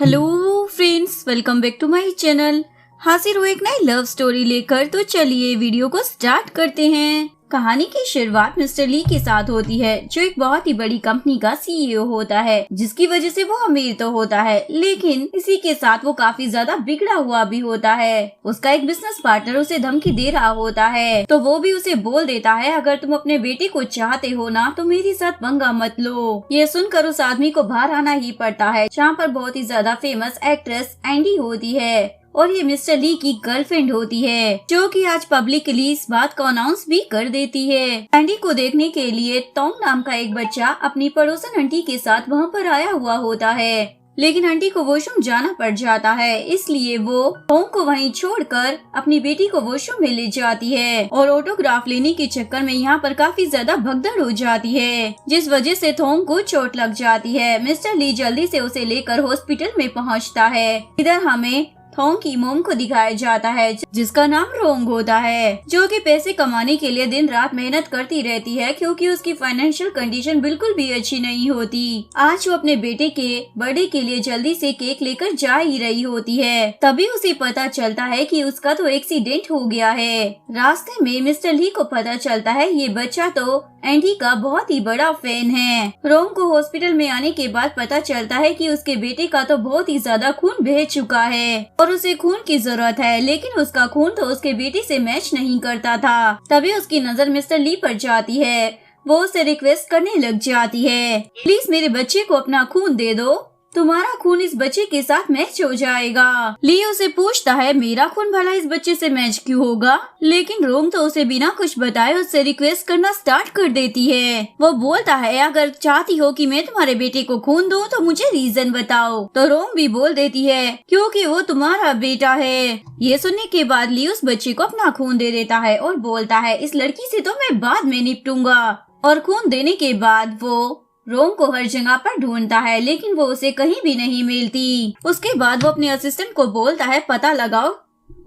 Hello friends, welcome back to my channel. हाजिर हूँ एक नई लव स्टोरी लेकर। तो चलिए वीडियो को स्टार्ट करते हैं। कहानी की शुरुआत मिस्टर ली के साथ होती है, जो एक बहुत ही बड़ी कंपनी का सीईओ होता है, जिसकी वजह से वो अमीर तो होता है, लेकिन इसी के साथ वो काफी ज्यादा बिगड़ा हुआ भी होता है। उसका एक बिजनेस पार्टनर उसे धमकी दे रहा होता है, तो वो भी उसे बोल देता है, अगर तुम अपने बेटे को चाहते हो ना तो मेरे साथ पंगा मत लो। ये सुनकर उस आदमी को बाहर आना ही पड़ता है, जहाँ पर बहुत ही ज्यादा फेमस एक्ट्रेस एंडी होती है और ये मिस्टर ली की गर्लफ्रेंड होती है, जो कि आज पब्लिकली इस बात को अनाउंस भी कर देती है। एंडी को देखने के लिए टॉम नाम का एक बच्चा अपनी पड़ोसन आंटी के साथ वहाँ पर आया हुआ होता है, लेकिन आंटी को वॉशरूम जाना पड़ जाता है, इसलिए वो टॉम को वहीं छोड़कर अपनी बेटी को वॉशरूम में ले जाती है और ऑटोग्राफ लेने के चक्कर में यहाँ पर काफी ज्यादा भगदड़ हो जाती है, जिस वजह से टॉम को चोट लग जाती है। मिस्टर ली जल्दी से उसे लेकर हॉस्पिटल में पहुँचता है। इधर हमें थोंग की मोम को दिखाया जाता है, जिसका नाम रोंग होता है, जो कि पैसे कमाने के लिए दिन रात मेहनत करती रहती है, क्योंकि उसकी फाइनेंशियल कंडीशन बिल्कुल भी अच्छी नहीं होती। आज वो अपने बेटे के बर्थडे के लिए जल्दी से केक लेकर जा ही रही होती है, तभी उसे पता चलता है कि उसका तो एक्सीडेंट हो गया है। रास्ते में मिस्टर ली को पता चलता है ये बच्चा तो एंडी का बहुत ही बड़ा फैन है। रोंग को हॉस्पिटल में आने के बाद पता चलता है कि उसके बेटे का तो बहुत ही ज्यादा खून बह चुका है और उसे खून की जरूरत है, लेकिन उसका खून तो उसके बेटे से मैच नहीं करता था। तभी उसकी नजर मिस्टर ली पर जाती है। वो उसे रिक्वेस्ट करने लग जाती है, प्लीज मेरे बच्चे को अपना खून दे दो, तुम्हारा खून इस बच्चे के साथ मैच हो जाएगा। ली उसे पूछता है, मेरा खून भला इस बच्चे से मैच क्यों होगा, लेकिन रोंग तो उसे बिना कुछ बताए उससे रिक्वेस्ट करना स्टार्ट कर देती है। वो बोलता है, अगर चाहती हो कि मैं तुम्हारे बेटे को खून दूं तो मुझे रीजन बताओ। तो रोंग भी बोल देती है, क्योंकि वो तुम्हारा बेटा है। ये सुनने के बाद ली उस बच्चे को अपना खून दे देता है और बोलता है, इस लड़की से तो मैं बाद में निपटूंगा। और खून देने के बाद वो रोंग को हर जगह पर ढूंढता है, लेकिन वो उसे कहीं भी नहीं मिलती। उसके बाद वो अपने असिस्टेंट को बोलता है, पता लगाओ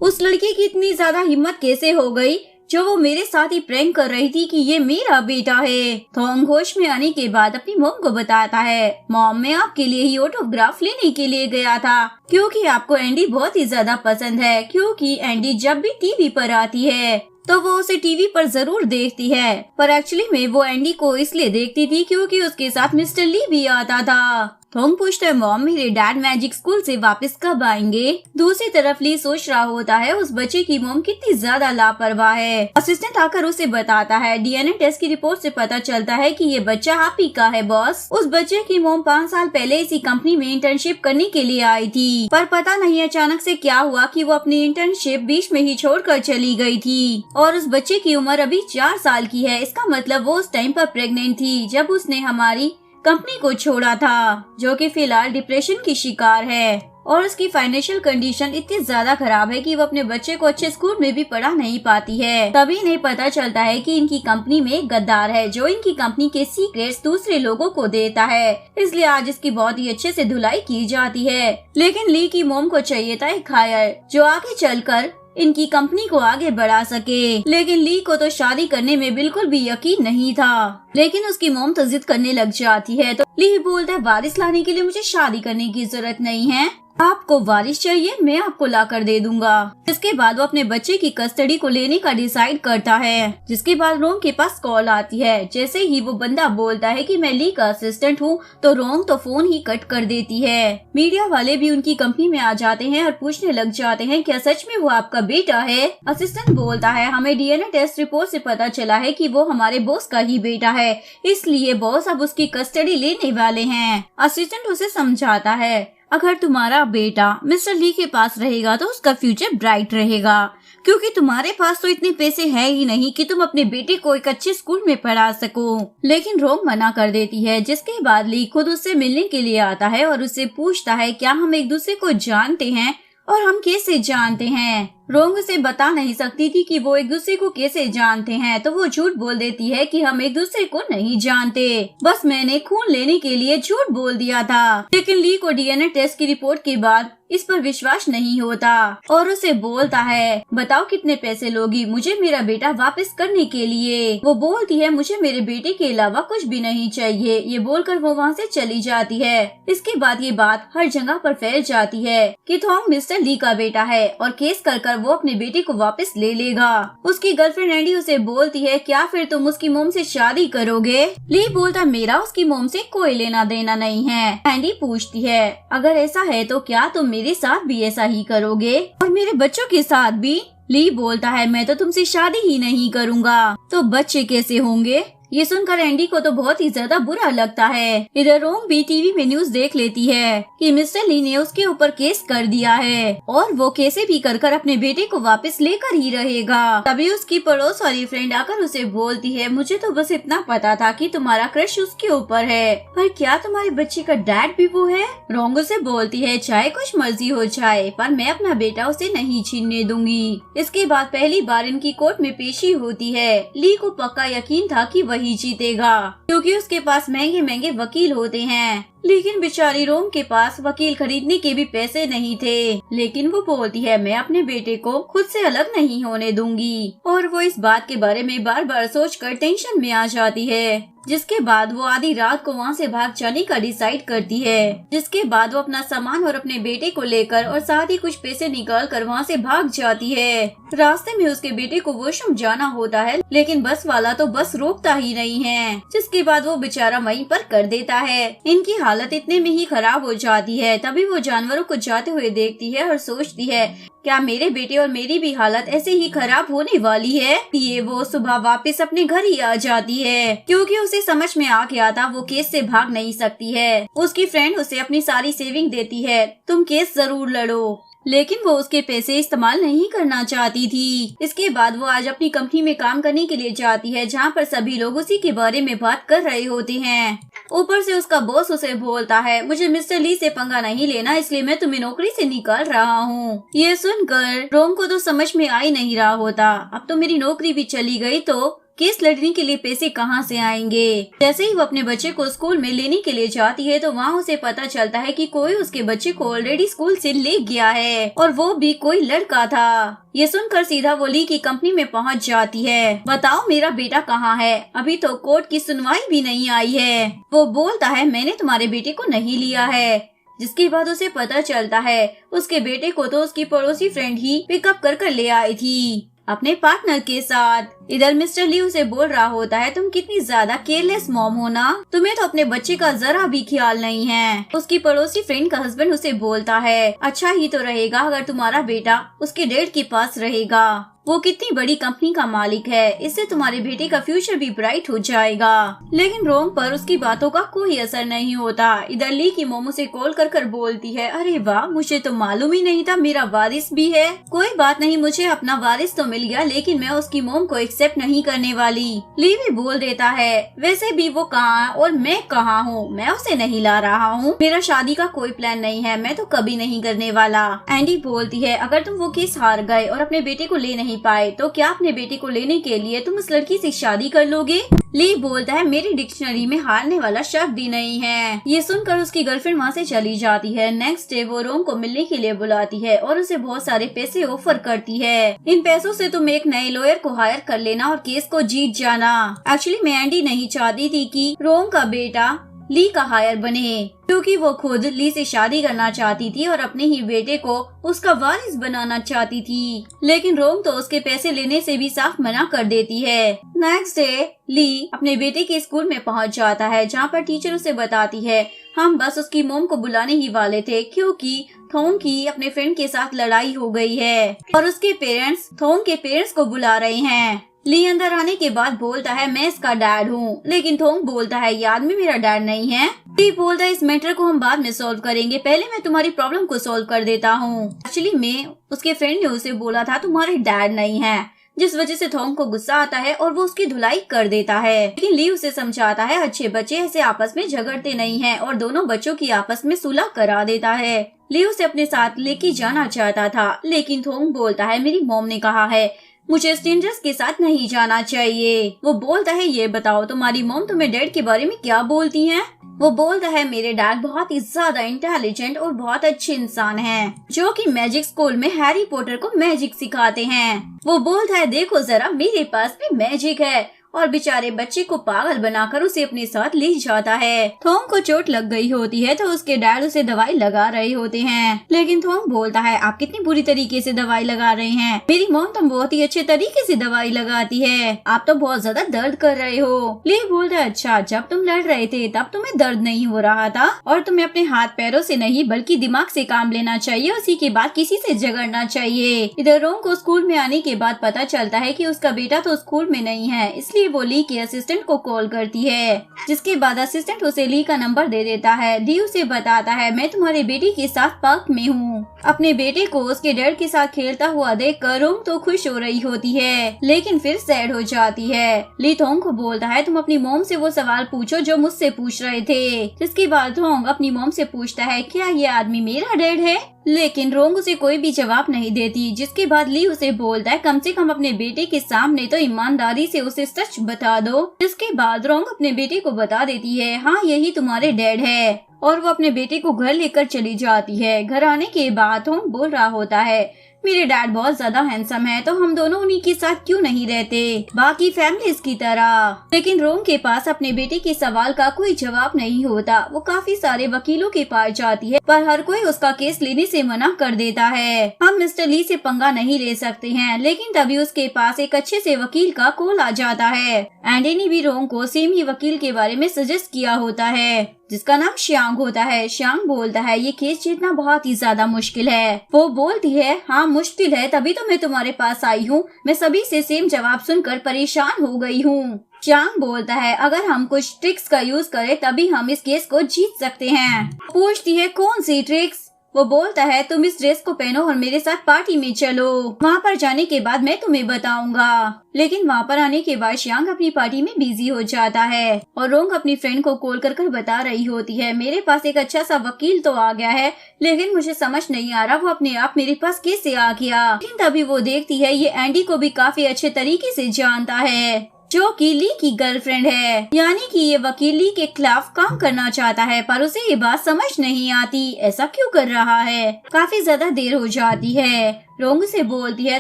उस लड़की की इतनी ज्यादा हिम्मत कैसे हो गई, जो वो मेरे साथ ही प्रैंक कर रही थी कि ये मेरा बेटा है। थोंग होश में आने के बाद अपनी मॉम को बताता है, मॉम मैं आपके लिए ही ऑटोग्राफ लेने के लिए गया था, क्योंकि आपको एंडी बहुत ही ज्यादा पसंद है, क्योंकि एंडी जब भी टीवी पर आती है तो वो उसे टीवी पर जरूर देखती है, पर एक्चुअली में वो एंडी को इसलिए देखती थी क्योंकि उसके साथ मिस्टर ली भी आता था। थोंग पूछता है, मॉम मेरे डैड मैजिक स्कूल से वापस कब आएंगे। दूसरी तरफ ली सोच रहा होता है उस बच्चे की मॉम कितनी ज्यादा लापरवाह है। असिस्टेंट आकर उसे बताता है, डीएनए टेस्ट की रिपोर्ट से पता चलता है कि ये बच्चा आप ही का है बॉस। उस बच्चे की मॉम 5 साल पहले इसी कंपनी में इंटर्नशिप करने के लिए आई थी, पर पता नहीं अचानक से क्या हुआ कि वो अपनी इंटर्नशिप बीच में ही छोड़कर चली गई थी। और उस बच्चे की उम्र अभी 4 साल की है। इसका मतलब वो उस टाइम पर प्रेग्नेंट थी जब उसने हमारी कंपनी को छोड़ा था, जो कि फिलहाल डिप्रेशन की शिकार है और उसकी फाइनेंशियल कंडीशन इतनी ज्यादा खराब है कि वो अपने बच्चे को अच्छे स्कूल में भी पढ़ा नहीं पाती है। तभी इन्हें पता चलता है कि इनकी कंपनी में एक गद्दार है, जो इनकी कंपनी के सीक्रेट्स दूसरे लोगों को देता है, इसलिए आज इसकी बहुत ही अच्छे से धुलाई की जाती है। लेकिन ली की मॉम को चाहिए था एक हायर, जो आगे चलकर इनकी कंपनी को आगे बढ़ा सके, लेकिन ली को तो शादी करने में बिल्कुल भी यकीन नहीं था। लेकिन उसकी मॉम तो जिद करने लग जाती है, तो ली बोलता है, वारिस लाने के लिए मुझे शादी करने की जरूरत नहीं है, आपको वारिस चाहिए मैं आपको ला कर दे दूंगा। इसके बाद वो अपने बच्चे की कस्टडी को लेने का डिसाइड करता है, जिसके बाद रोंग के पास कॉल आती है। जैसे ही वो बंदा बोलता है कि मैं ली का असिस्टेंट हूँ, तो रोंग तो फोन ही कट कर देती है। मीडिया वाले भी उनकी कंपनी में आ जाते हैं और पूछने लग जाते हैं, क्या सच में वो आपका बेटा है। असिस्टेंट बोलता है, हमें डीएनए टेस्ट रिपोर्ट से पता चला है कि वो हमारे बॉस का ही बेटा है, इसलिए बॉस अब उसकी कस्टडी लेने वाले हैं। असिस्टेंट उसे समझाता है, अगर तुम्हारा बेटा मिस्टर ली के पास रहेगा तो उसका फ्यूचर ब्राइट रहेगा, क्योंकि तुम्हारे पास तो इतने पैसे है ही नहीं कि तुम अपने बेटे को एक अच्छे स्कूल में पढ़ा सको। लेकिन रोंग मना कर देती है, जिसके बाद ली खुद उससे मिलने के लिए आता है और उससे पूछता है, क्या हम एक दूसरे को जानते हैं और हम कैसे जानते हैं। रोंग उसे बता नहीं सकती थी कि वो एक दूसरे को कैसे जानते हैं, तो वो झूठ बोल देती है कि हम एक दूसरे को नहीं जानते, बस मैंने खून लेने के लिए झूठ बोल दिया था। लेकिन ली को डीएनए टेस्ट की रिपोर्ट के बाद इस पर विश्वास नहीं होता और उसे बोलता है, बताओ कितने पैसे लोगी मुझे मेरा बेटा वापस करने के लिए। वो बोलती है, मुझे मेरे बेटे के अलावा कुछ भी नहीं चाहिए। ये बोलकर वो वहाँ से चली जाती है। इसके बाद ये बात हर जगह पर फैल जाती है कि थॉन्ग मिस्टर ली का बेटा है और केस कर वो अपने बेटे को वापस ले लेगा। उसकी गर्लफ्रेंड एंडी उसे बोलती है, क्या फिर तुम उसकी मोम से शादी करोगे? ली बोलता, मेरा उसकी मोम से कोई लेना देना नहीं है। एंडी पूछती है, अगर ऐसा है तो क्या तुम मेरे साथ भी ऐसा ही करोगे और मेरे बच्चों के साथ भी? ली बोलता है, मैं तो तुमसे शादी ही नहीं करूँगा, तो बच्चे कैसे होंगे? ये सुनकर एंडी को तो बहुत ही ज्यादा बुरा लगता है। इधर रोम भी टीवी में न्यूज देख लेती है कि मिस्टर ली ने उसके ऊपर केस कर दिया है और वो कैसे भी कर अपने बेटे को वापस लेकर ही रहेगा। तभी उसकी पड़ोस वाली फ्रेंड आकर उसे बोलती है, मुझे तो बस इतना पता था कि तुम्हारा क्रश उसके ऊपर है, पर क्या तुम्हारे बच्चे का डैड भी वो है? रोंग से बोलती है, चाहे कुछ मर्जी हो जाए पर मैं अपना बेटा उसे नहीं छीनने दूंगी। इसके बाद पहली बार इनकी कोर्ट में पेशी होती है। ली को पक्का यकीन था कि वही जीतेगा क्योंकि उसके पास महंगे महंगे वकील होते हैं, लेकिन बेचारी रोम के पास वकील खरीदने के भी पैसे नहीं थे। लेकिन वो बोलती है, मैं अपने बेटे को खुद से अलग नहीं होने दूंगी और वो इस बात के बारे में बार बार सोचकर टेंशन में आ जाती है। जिसके बाद वो आधी रात को वहाँ से भाग जाने का डिसाइड करती है। जिसके बाद वो अपना सामान और अपने बेटे को लेकर और साथ ही कुछ पैसे निकाल कर वहाँ से भाग जाती है। रास्ते में उसके बेटे को वॉशरूम जाना होता है, लेकिन बस वाला तो बस रोकता ही नहीं है। जिसके बाद वो बेचारा वहीं पर कर देता है। इनकी हालत इतने में ही खराब हो जाती है। तभी वो जानवरों को जाते हुए देखती है और सोचती है, क्या मेरे बेटे और मेरी भी हालत ऐसे ही खराब होने वाली है? ये वो सुबह वापस अपने घर ही आ जाती है क्योंकि उसे समझ में आ गया था वो केस से भाग नहीं सकती है। उसकी फ्रेंड उसे अपनी सारी सेविंग देती है, तुम केस जरूर लड़ो, लेकिन वो उसके पैसे इस्तेमाल नहीं करना चाहती थी। इसके बाद वो आज अपनी कंपनी में काम करने के लिए जाती है जहाँ पर सभी लोग उसी के बारे में बात कर रहे होते हैं। ऊपर से उसका बॉस उसे बोलता है, मुझे मिस्टर ली से पंगा नहीं लेना, इसलिए मैं तुम्हें नौकरी से निकाल रहा हूँ। ये सुनकर रोम को तो समझ में आ ही नहीं रहा होता, अब तो मेरी नौकरी भी चली गई तो केस लड़ने के लिए पैसे कहाँ से आएंगे। जैसे ही वो अपने बच्चे को स्कूल में लेने के लिए जाती है तो वहाँ उसे पता चलता है कि कोई उसके बच्चे को ऑलरेडी स्कूल से ले गया है और वो भी कोई लड़का था। ये सुनकर सीधा वो ली की कंपनी में पहुँच जाती है। बताओ मेरा बेटा कहाँ है? अभी तो कोर्ट की सुनवाई भी नहीं आई है। वो बोलता है, मैंने तुम्हारे बेटे को नहीं लिया है। जिसके बाद उसे पता चलता है उसके बेटे को तो उसकी पड़ोसी फ्रेंड ही पिकअप कर ले आई थी अपने पार्टनर के साथ। इधर मिस्टर ली उसे बोल रहा होता है, तुम कितनी ज्यादा केयरलेस मॉम हो ना, तुम्हें तो अपने बच्चे का जरा भी ख्याल नहीं है। उसकी पड़ोसी फ्रेंड का हस्बैंड उसे बोलता है, अच्छा ही तो रहेगा अगर तुम्हारा बेटा उसके डैड के पास रहेगा, वो कितनी बड़ी कंपनी का मालिक है, इससे तुम्हारे बेटे का फ्यूचर भी ब्राइट हो जाएगा। लेकिन रोम पर उसकी बातों का कोई असर नहीं होता। इधर ली की मोम उसे कॉल कर बोलती है, अरे वाह, मुझे तो मालूम ही नहीं था मेरा वारिस भी है। कोई बात नहीं, मुझे अपना वारिस तो मिल गया, लेकिन मैं उसकी मोम को एक्सेप्ट नहीं करने वाली। ली भी बोल देता है, वैसे भी वो कहाँ और मैं कहाँ हूँ, मैं उसे नहीं ला रहा हूँ, मेरा शादी का कोई प्लान नहीं है, मैं तो कभी नहीं करने वाला। एंडी बोलती है, अगर तुम वो केस हार गए और अपने बेटे को ले नहीं पाए तो क्या अपने बेटे को लेने के लिए तुम उस लड़की से शादी कर लोगे? ली बोलता है, मेरी डिक्शनरी में हारने वाला शब्द ही नहीं है। ये सुनकर उसकी गर्लफ्रेंड वहाँ से चली जाती है। नेक्स्ट डे वो रोम को मिलने के लिए बुलाती है और उसे बहुत सारे पैसे ऑफर करती है। इन पैसों से तुम एक नए लॉयर को हायर कर लेना और केस को जीत जाना। एक्चुअली मैं एंडी नहीं चाहती थी कि रोम का बेटा ली का हायर बने, क्योंकि वो खुद ली से शादी करना चाहती थी और अपने ही बेटे को उसका वारिस बनाना चाहती थी। लेकिन रोम तो उसके पैसे लेने से भी साफ मना कर देती है। नेक्स्ट डे ली अपने बेटे के स्कूल में पहुंच जाता है, जहां पर टीचर उसे बताती है, हम बस उसकी मोम को बुलाने ही वाले थे क्योंकि थोंग की अपने फ्रेंड के साथ लड़ाई हो गई है और उसके पेरेंट्स थोंग के पेरेंट्स को बुला रहे हैं। ली अंदर आने के बाद बोलता है, मैं इसका डैड हूँ, लेकिन थोंग बोलता है, ये आदमी मेरा डैड नहीं है। ली बोलता है, इस मैटर को हम बाद में सॉल्व करेंगे, पहले मैं तुम्हारी प्रॉब्लम को सॉल्व कर देता हूँ। एक्चुअली मैं उसके फ्रेंड ने उसे बोला था तुम्हारे डैड नहीं है, जिस वजह से थोंग को गुस्सा आता है और वो उसकी धुलाई कर देता है। लेकिन ली उसे समझाता है, अच्छे बच्चे ऐसे आपस में झगड़ते नहीं हैं और दोनों बच्चों की आपस में सुलह करा देता है। ली उसे अपने साथ लेके जाना चाहता था, लेकिन थोंग बोलता है मेरी मॉम ने कहा है मुझे स्ट्रेंजर्स के साथ नहीं जाना चाहिए। वो बोलता है ये बताओ तुम्हारी मॉम तुम्हें डैड के बारे में क्या बोलती हैं? वो बोलता है मेरे डैड बहुत ही ज्यादा इंटेलिजेंट और बहुत अच्छे इंसान हैं, जो कि मैजिक स्कूल में हैरी पॉटर को मैजिक सिखाते हैं। वो बोलता है देखो जरा मेरे पास भी मैजिक है, और बेचारे बच्चे को पागल बनाकर उसे अपने साथ ले जाता है। थोंग को चोट लग गई होती है तो उसके डैड उसे दवाई लगा रहे होते हैं, लेकिन थोंग बोलता है आप कितनी बुरी तरीके से दवाई लगा रहे हैं, मेरी मॉम तो बहुत ही अच्छे तरीके से दवाई लगाती है, आप तो बहुत ज्यादा दर्द कर रहे हो। ली बोलता है अच्छा जब तुम लड़ रहे थे तब तुम्हें दर्द नहीं हो रहा था, और तुम्हें अपने हाथ पैरों से नहीं बल्कि दिमाग से काम लेना चाहिए, उसी के बाद किसी से झगड़ना चाहिए। इधर रोंग को स्कूल में आने के बाद पता चलता है कि उसका बेटा तो स्कूल में नहीं है, इसलिए वो ली के असिस्टेंट को कॉल करती है, जिसके बाद असिस्टेंट उसे ली का नंबर दे देता है। ली उसे बताता है मैं तुम्हारे बेटे के साथ पार्क में हूँ। अपने बेटे को उसके डैड के साथ खेलता हुआ देखकर रोंग तो खुश हो रही होती है, लेकिन फिर सैड हो जाती है। ली थोंग को बोलता है तुम अपनी मॉम से वो सवाल पूछो जो मुझसे पूछ रहे थे, जिसके बाद थोंग अपनी मॉम से पूछता है क्या ये आदमी मेरा डैड है, लेकिन रोंग उसे कोई भी जवाब नहीं देती, जिसके बाद ली उसे बोलता है कम से कम अपने बेटे के सामने तो ईमानदारी से उसे सच बता दो। जिसके बाद रोंग अपने बेटे को बता देती है हाँ यही तुम्हारे डैड है, और वो अपने बेटे को घर लेकर चली जाती है। घर आने के बाद थोंग बोल रहा होता है मेरे डैड बहुत ज्यादा हैंडसम है, तो हम दोनों उन्हीं के साथ क्यों नहीं रहते बाकी फैमिलीज की तरह। लेकिन रोंग के पास अपने बेटे के सवाल का कोई जवाब नहीं होता। वो काफी सारे वकीलों के पास जाती है, पर हर कोई उसका केस लेने से मना कर देता है। हम मिस्टर ली से पंगा नहीं ले सकते हैं, लेकिन तभी उसके पास एक अच्छे से वकील का कॉल आ जाता है। एंडी ने भी रोंग को सेम ही वकील के बारे में सजेस्ट किया होता है, जिसका नाम श्यांग होता है। श्यांग बोलता है ये केस जीतना बहुत ही ज्यादा मुश्किल है। वो बोलती है हाँ मुश्किल है, तभी तो मैं तुम्हारे पास आई हूँ, मैं सभी से सेम जवाब सुनकर परेशान हो गई हूँ। श्यांग बोलता है अगर हम कुछ ट्रिक्स का यूज करें तभी हम इस केस को जीत सकते हैं। पूछती है कौन सी ट्रिक्स? वो बोलता है तुम इस ड्रेस को पहनो और मेरे साथ पार्टी में चलो, वहाँ पर जाने के बाद मैं तुम्हें बताऊंगा। लेकिन वहाँ पर आने के बाद श्यांग अपनी पार्टी में बिजी हो जाता है, और रोंग अपनी फ्रेंड को कॉल कर बता रही होती है मेरे पास एक अच्छा सा वकील तो आ गया है, लेकिन मुझे समझ नहीं आ रहा वो अपने आप मेरे पास कैसे आ गया। लेकिन तभी वो देखती है ये एंडी को भी काफी अच्छे तरीके से जानता है, जो कि ली की गर्लफ्रेंड है, यानी कि ये वकील ली के खिलाफ काम करना चाहता है, पर उसे ये बात समझ नहीं आती ऐसा क्यों कर रहा है। काफी ज्यादा देर हो जाती है। रोंग से बोलती है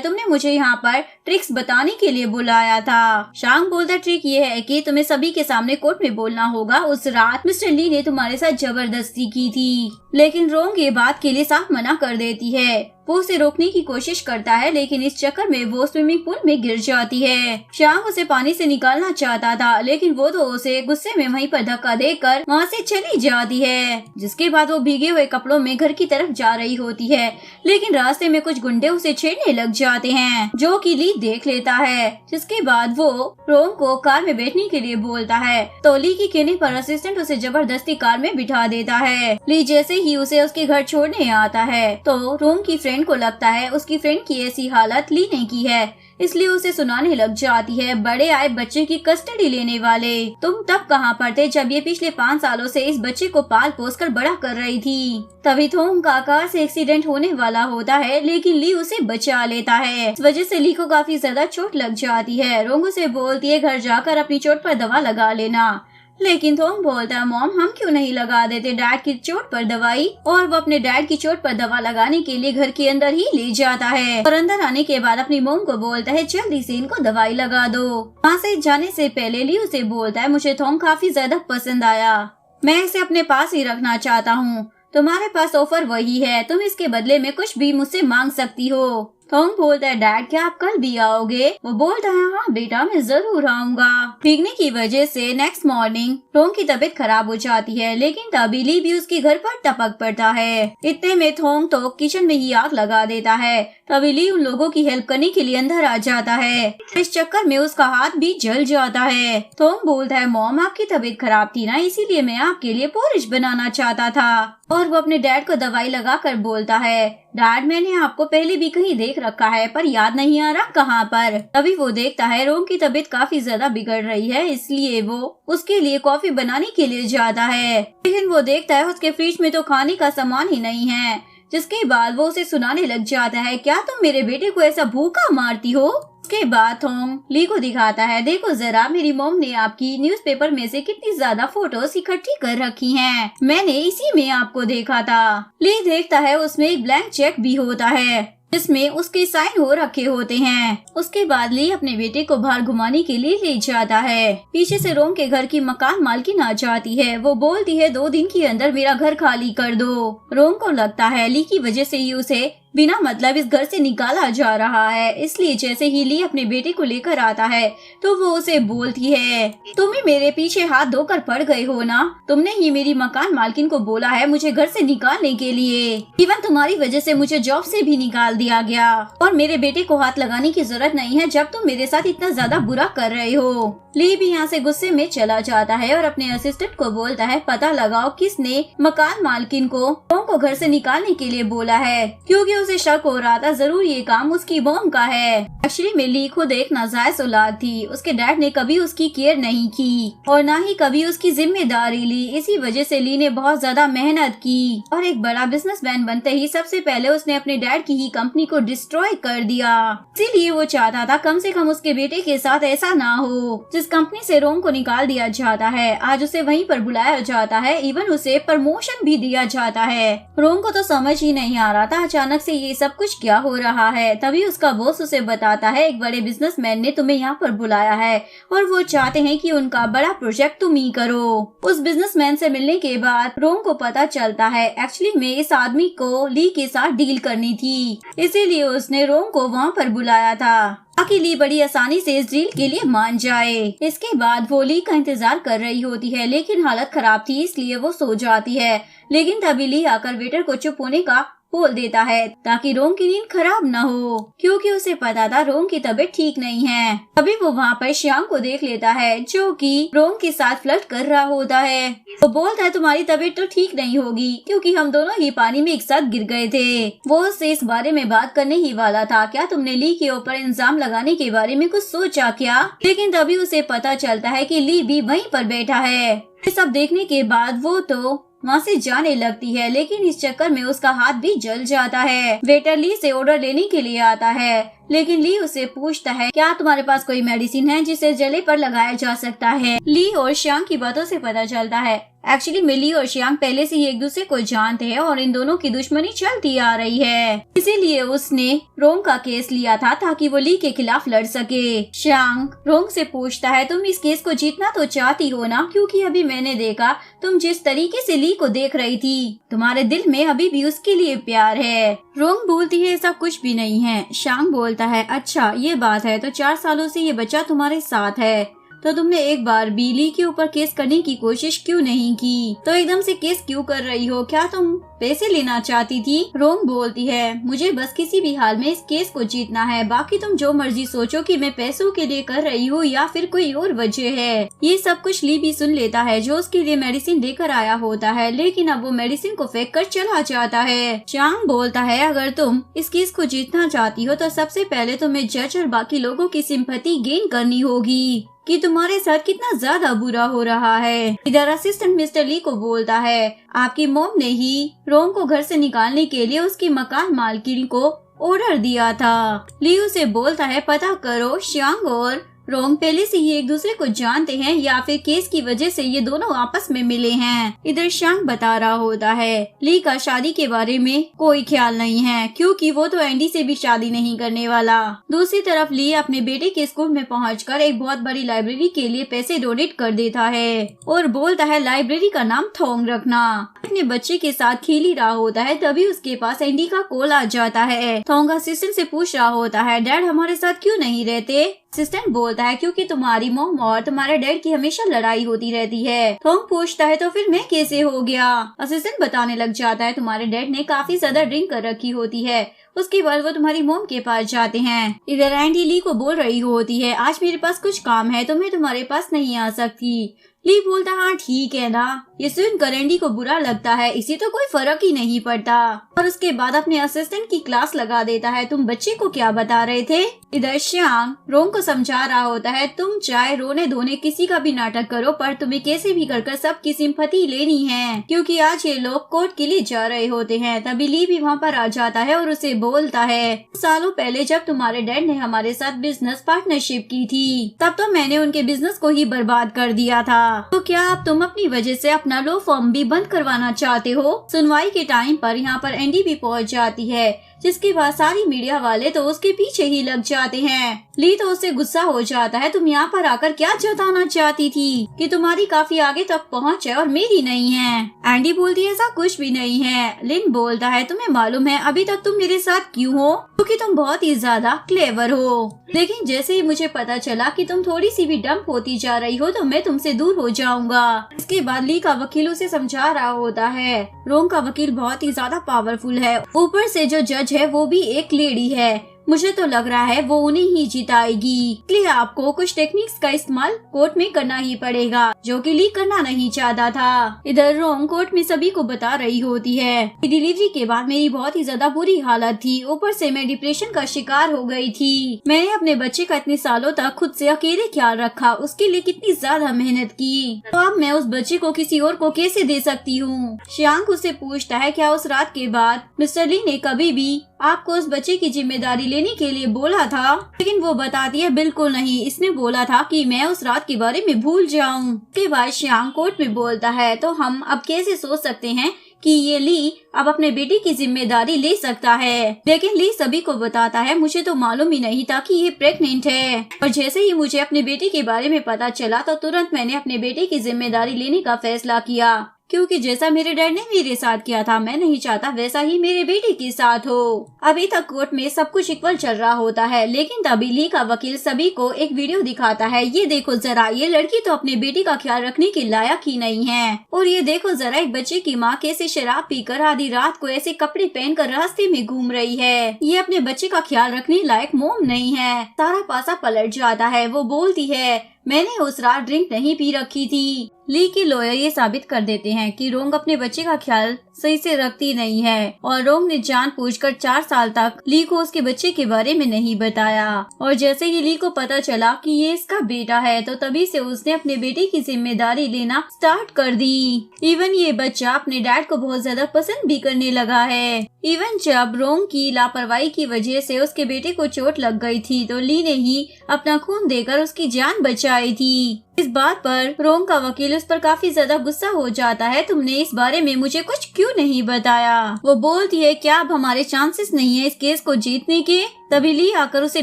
तुमने मुझे यहाँ पर ट्रिक्स बताने के लिए बुलाया था। शांग बोलता ट्रिक ये है कि तुम्हें सभी के सामने कोर्ट में बोलना होगा उस रात मिस्टर ली ने तुम्हारे साथ जबरदस्ती की थी। लेकिन रोंग ये बात के लिए साफ मना कर देती है। वो उसे रोकने की कोशिश करता है, लेकिन इस चक्कर में वो स्विमिंग पूल में गिर जाती है। शांग उसे पानी से निकालना चाहता था, लेकिन वो तो उसे गुस्से में वहीं पर धक्का देकर वहाँ से चली जाती है। जिसके बाद वो भीगे हुए कपड़ों में घर की तरफ जा रही होती है, लेकिन रास्ते में कुछ गुंडे उसे छेड़ने लग जाते हैं, जो कि ली देख लेता है। जिसके बाद वो रोंग को कार में बैठने के लिए बोलता है, तो ली की कहने पर असिस्टेंट उसे जबरदस्ती कार में बिठा देता है। ली जैसे ही उसे उसके घर छोड़ने आता है, तो रोंग की फ्रेंड को लगता है उसकी फ्रेंड की ऐसी हालत ली ने की है, इसलिए उसे सुनाने लग जाती है बड़े आए बच्चे की कस्टडी लेने वाले, तुम तब कहाँ पर थे जब ये पिछले 5 सालों से इस बच्चे को पाल पोस कर बड़ा कर रही थी। तभी थोंग का कार से एक्सीडेंट होने वाला होता है, लेकिन ली उसे बचा लेता है। इस वजह से ली को काफी ज्यादा चोट लग जाती है। रोंग उसे बोलती है घर जाकर अपनी चोट पर दवा लगा लेना, लेकिन थोंग बोलता है मॉम हम क्यों नहीं लगा देते डैड की चोट पर दवाई, और वो अपने डैड की चोट पर दवा लगाने के लिए घर के अंदर ही ले जाता है। और अंदर आने के बाद अपनी मॉम को बोलता है जल्दी से इनको दवाई लगा दो। वहाँ से जाने से पहले ली उसे बोलता है मुझे थोंग काफी ज्यादा पसंद आया, मैं इसे अपने पास ही रखना चाहता हूँ, तुम्हारे पास ऑफर वही है, तुम इसके बदले में कुछ भी मुझसे मांग सकती हो। थोंग बोलता है डैड क्या आप कल भी आओगे? वो बोलता है हाँ बेटा मैं जरूर आऊंगा। भीगने की वजह से नेक्स्ट मॉर्निंग थोंग की तबीयत खराब हो जाती है, लेकिन तभी ली भी उसके घर पर टपक पड़ता है। इतने में थोंग तो किचन में ही आग लगा देता है। तभी ली उन लोगों की हेल्प करने के लिए अंदर आ जाता है। इस चक्कर में उसका हाथ भी जल जाता है। थोंग बोलता है मॉम आपकी तबीयत खराब थी ना, इसीलिए मैं आपके लिए पोरिश बनाना चाहता था। और वो अपने डैड को दवाई लगा कर बोलता है डैड मैंने आपको पहले भी कहीं देख रखा है, पर याद नहीं आ रहा कहाँ पर। तभी वो देखता है रोंग की तबीयत काफी ज्यादा बिगड़ रही है, इसलिए वो उसके लिए कॉफी बनाने के लिए जाता है। लेकिन वो देखता है उसके फ्रिज में तो खाने का सामान ही नहीं है, जिसके बाद वो उसे सुनाने लग जाता है, क्या तुम मेरे बेटे को ऐसा भूखा मारती हो। उसके बाद थोंग ली को दिखाता है, देखो जरा मेरी मॉम ने आपकी न्यूज़पेपर में से कितनी ज्यादा फोटोज इकट्ठी कर रखी हैं। मैंने इसी में आपको देखा था। ली देखता है उसमें एक ब्लैंक चेक भी होता है जिसमें उसके साइन हो रखे होते हैं। उसके बाद ली अपने बेटे को बाहर घुमाने के लिए ले जाता है। पीछे से रोंग के घर की मकान मालकिन आ जाती है। वो बोलती है 2 दिन के अंदर मेरा घर खाली कर दो। रोंग को लगता है ली की वजह से ही उसे बिना मतलब इस घर से निकाला जा रहा है, इसलिए जैसे ही ली अपने बेटे को लेकर आता है तो वो उसे बोलती है, तुम ही मेरे पीछे हाथ धोकर पड़ गए हो ना। तुमने ही मेरी मकान मालकिन को बोला है मुझे घर से निकालने के लिए। इवन तुम्हारी वजह से मुझे जॉब से भी निकाल दिया गया और मेरे बेटे को हाथ लगाने की जरूरत नहीं है जब तुम मेरे साथ इतना ज्यादा बुरा कर रहे हो। ली भी यहाँ से गुस्से में चला जाता है और अपने असिस्टेंट को बोलता है, पता लगाओ किसने मकान मालकिन को रोंग को घर से निकालने के लिए बोला है, क्योंकि उसे शक हो रहा था जरूर ये काम उसकी मॉम का है। एक्चुअली में ली खुद एक नाजायज औलाद थी। उसके डैड ने कभी उसकी केयर नहीं की और न ही कभी उसकी जिम्मेदारी ली। इसी वजह से ली ने बहुत ज्यादा मेहनत की और एक बड़ा बिजनेसमैन बनते ही सबसे पहले उसने अपने डैड की ही कंपनी को डिस्ट्रॉय कर दिया। इसीलिए वो चाहता था कम से कम उसके बेटे के साथ ऐसा ना हो। जिस कंपनी से रोंग को निकाल दिया जाता है आज उसे वहीं पर बुलाया जाता है, इवन उसे प्रमोशन भी दिया जाता है। रोंग को तो समझ ही नहीं आ रहा था अचानक से ये सब कुछ क्या हो रहा है। तभी उसका बॉस उसे बताता है, एक बड़े बिजनेसमैन ने तुम्हें यहाँ पर बुलाया है और वो चाहते हैं कि उनका बड़ा प्रोजेक्ट तुम ही करो। उस बिजनेसमैन से मिलने के बाद रोंग को पता चलता है एक्चुअली में इस आदमी को ली के साथ डील करनी थी, इसीलिए उसने रोंग को वहाँ पर बुलाया था ताकि ली बड़ी आसानी से इस डील के लिए मान जाए। इसके बाद वो ली का इंतजार कर रही होती है, लेकिन हालत खराब थी इसलिए वो सो जाती है। लेकिन तभी ली आकर वेटर को चुप होने का बोल देता है ताकि रोंग की नींद खराब न हो, क्योंकि उसे पता था रोंग की तबीयत ठीक नहीं है। अभी वो वहाँ पर श्यांग को देख लेता है जो कि रोंग के साथ फ्लर्ट कर रहा होता है। वो बोलता है तुम्हारी तबीयत तो ठीक नहीं होगी क्योंकि हम दोनों ही पानी में एक साथ गिर गए थे। वो उससे इस बारे में बात करने ही वाला था, क्या तुमने ली के ऊपर इल्जाम लगाने के बारे में कुछ सोचा क्या। लेकिन तभी उसे पता चलता है कि ली भी वहीं पर बैठा है। ये सब देखने के बाद वो तो वहाँ से जाने लगती है, लेकिन इस चक्कर में उसका हाथ भी जल जाता है। वेटर ली से ऑर्डर लेने के लिए आता है, लेकिन ली उसे पूछता है क्या तुम्हारे पास कोई मेडिसिन है जिसे जले पर लगाया जा सकता है। ली और श्यांग की बातों से पता चलता है एक्चुअली में ली और श्यांग पहले से ही एक दूसरे को जानते हैं और इन दोनों की दुश्मनी चलती आ रही है। इसीलिए उसने रोंग का केस लिया था ताकि वो ली के खिलाफ लड़ सके। श्यांग रोंग से पूछता है तुम इस केस को जीतना तो चाहती हो ना, क्योंकि अभी मैंने देखा तुम जिस तरीके से ली को देख रही थी तुम्हारे दिल में अभी भी उसके लिए प्यार है। रोंग बोलती है ऐसा कुछ भी नहीं है। श्यांग बोलता है अच्छा ये बात है, तो 4 सालों से ये बच्चा तुम्हारे साथ है तो तुमने एक बार भी ली के ऊपर केस करने की कोशिश क्यों नहीं की, तो एकदम से केस क्यों कर रही हो, क्या तुम पैसे लेना चाहती थी। रोंग बोलती है मुझे बस किसी भी हाल में इस केस को जीतना है, बाकी तुम जो मर्जी सोचो कि मैं पैसों के लिए कर रही हूँ या फिर कोई और वजह है। ये सब कुछ ली भी सुन लेता है जो उसके लिए मेडिसिन लेकर आया होता है, लेकिन अब वो मेडिसिन को फेंक कर चला जाता है। श्यांग बोलता है अगर तुम इस केस को जीतना चाहती हो तो सबसे पहले तुम्हें जज और बाकी लोगों की सिंपैथी गेन करनी होगी कि तुम्हारे साथ कितना ज्यादा बुरा हो रहा है। इधर असिस्टेंट मिस्टर ली को बोलता है आपकी मॉम ने ही रोंग को घर से निकालने के लिए उसकी मकान मालकिन को ऑर्डर दिया था। ली उसे बोलता है पता करो श्यांग और रोंग पहले से ही एक दूसरे को जानते हैं या फिर केस की वजह से ये दोनों आपस में मिले हैं। इधर श्यांग बता रहा होता है ली का शादी के बारे में कोई ख्याल नहीं है क्योंकि वो तो एंडी से भी शादी नहीं करने वाला। दूसरी तरफ ली अपने बेटे के स्कूल में पहुंचकर एक बहुत बड़ी लाइब्रेरी के लिए पैसे डोनेट कर देता है और बोलता है लाइब्रेरी का नाम थोंग रखना। अपने बच्चे के साथ खेल ही रहा होता है तभी उसके पास एंडी का कॉल आ जाता है। थोंग असिस्टेंट से पूछ रहा होता है डैड हमारे साथ क्यों नहीं रहते। असिस्टेंट बोलता है क्योंकि तुम्हारी मॉम और तुम्हारे डैड की हमेशा लड़ाई होती रहती है। थोंग पूछता है तो फिर मैं कैसे हो गया। असिस्टेंट बताने लग जाता है तुम्हारे डैड ने काफी ज्यादा ड्रिंक कर रखी होती है, उसके बाद वो तुम्हारी मॉम के पास जाते हैं। इधर एंडी ली को बोल रही होती है आज मेरे पास कुछ काम है तो मैं तुम्हारे पास नहीं आ सकती, ली बोलता हाँ ठीक है ना। ये सुनकर एंडी को बुरा लगता है, इसी तो कोई फर्क ही नहीं पड़ता। और उसके बाद अपने असिस्टेंट की क्लास लगा देता है। तुम बच्चे को क्या बता रहे थे? इधर श्याम रोंग को समझा रहा होता है, तुम चाहे रोने धोने किसी का भी नाटक करो, पर तुम्हें कैसे भी कर सबकी सिंपैथी लेनी है, क्योंकि आज ये लोग कोर्ट के लिए जा रहे होते हैं। तभी ली भी वहाँ पर आ जाता है और उसे बोलता है, सालों पहले जब तुम्हारे डैड ने हमारे साथ बिजनेस पार्टनरशिप की थी, तब तो मैंने उनके बिजनेस को ही बर्बाद कर दिया था। तो क्या अब तुम अपनी वजह से अपना लो फॉर्म भी बंद करवाना चाहते हो? सुनवाई के टाइम पर यहाँ पर एंडी भी पहुँच जाती है, जिसके बाद सारी मीडिया वाले तो उसके पीछे ही लग जाते हैं। ली तो उससे गुस्सा हो जाता है, तुम यहाँ पर आकर क्या जताना चाहती थी कि तुम्हारी काफी आगे तक पहुँच है और मेरी नहीं है? एंडी बोलती है ऐसा कुछ भी नहीं है। लिन बोलता है, तुम्हें मालूम है अभी तक तुम मेरे साथ क्यों हो? क्योंकि तुम बहुत ही ज्यादा क्लेवर हो। लेकिन जैसे ही मुझे पता चला कि तुम थोड़ी सी भी डंप होती जा रही हो, तो मैं तुमसे दूर हो जाऊंगा। इसके बाद ली का वकील उसे समझा रहा होता है, रोंग का वकील बहुत ही ज्यादा पावरफुल है, ऊपर से जो जज है वो भी एक लेडी है। मुझे तो लग रहा है वो उन्हें ही जिताएगी, इसलिए आपको कुछ टेक्निक्स का इस्तेमाल कोर्ट में करना ही पड़ेगा, जो कि ली करना नहीं चाहता था। इधर रोंग कोर्ट में सभी को बता रही होती है, डिलीवरी के बाद मेरी बहुत ही ज्यादा बुरी हालत थी, ऊपर से मैं डिप्रेशन का शिकार हो गई थी। मैंने अपने बच्चे का इतने सालों तक खुद से अकेले ख्याल रखा, उसके लिए कितनी ज्यादा मेहनत की, तो अब मैं उस बच्चे को किसी और को कैसे दे सकती हूँ? श्यांग उससे पूछता है, क्या उस रात के बाद मिस्टर ली ने कभी भी आपको उस बच्चे की जिम्मेदारी लेने के लिए बोला था? लेकिन वो बताती है, बिल्कुल नहीं, इसने बोला था कि मैं उस रात के बारे में भूल जाऊं। के बाद श्यांग कोर्ट में बोलता है, तो हम अब कैसे सोच सकते हैं कि ये ली अब अपने बेटी की जिम्मेदारी ले सकता है? लेकिन ली सभी को बताता है, मुझे तो मालूम ही नहीं था कि ये प्रेग्नेंट है, और जैसे ही मुझे अपने बेटी के बारे में पता चला तो तुरंत मैंने अपने बेटे की जिम्मेदारी लेने का फैसला किया, क्योंकि जैसा मेरे डैड ने मेरे साथ किया था, मैं नहीं चाहता वैसा ही मेरे बेटे के साथ हो। अभी तक कोर्ट में सब कुछ इक्वल चल रहा होता है, लेकिन तभी ली का वकील सभी को एक वीडियो दिखाता है, ये देखो जरा, ये लड़की तो अपने बेटी का ख्याल रखने के लायक ही नहीं है, और ये देखो जरा, एक बच्चे की माँ कैसे शराब पीकर आधी रात को ऐसे कपड़े पहनकर रास्ते में घूम रही है, ये अपने बच्चे का ख्याल रखने लायक मोम नहीं है। सारा पासा पलट जाता है, वो बोलती है, मैंने उस रात ड्रिंक नहीं पी रखी थी। ली के लॉयर ये साबित कर देते हैं कि रोंग अपने बच्चे का ख्याल सही से रखती नहीं है, और रोंग ने जानबूझकर 4 साल तक ली को उसके बच्चे के बारे में नहीं बताया, और जैसे ही ली को पता चला कि ये इसका बेटा है, तो तभी से उसने अपने बेटे की जिम्मेदारी लेना स्टार्ट कर दी। इवन ये बच्चा अपने डैड को बहुत ज्यादा पसंद भी करने लगा है। इवन जब रोंग की लापरवाही की वजह से उसके बेटे को चोट लग गई थी, तो ली ने ही अपना खून देकर उसकी जान बचाई थी। इस बात पर रोंग का वकील उस पर काफी ज्यादा गुस्सा हो जाता है, तुमने इस बारे में मुझे कुछ क्यों नहीं बताया? वो बोलती है, क्या अब हमारे चांसेस नहीं है इस केस को जीतने के? तभी ली आकर उसे